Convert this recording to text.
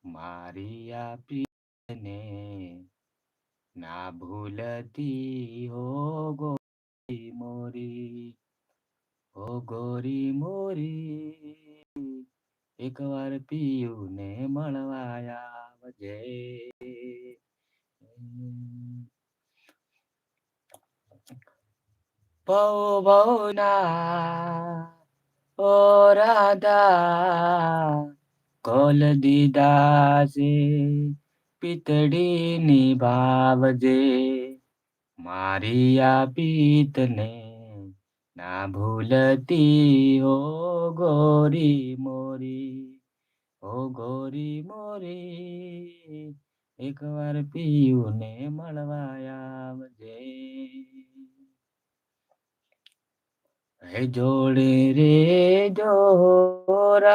મારી આ પ્રીતને ના ભૂલતી હો ગોરી મોરી, ઓ ગોરી મોરી, એક વાર પિયું ને મળવા આવજે. ભવ ભવના ઓ રાધા, કોલ દીધા છે પિતડી નિભાવજે. મારી આ પીતને ના ભૂલતી હો ગોરી મોરી, ઓ ગોરી મોરી, એક વાર પિયું ને મળવા આવજે. હે જોડે રે જોરા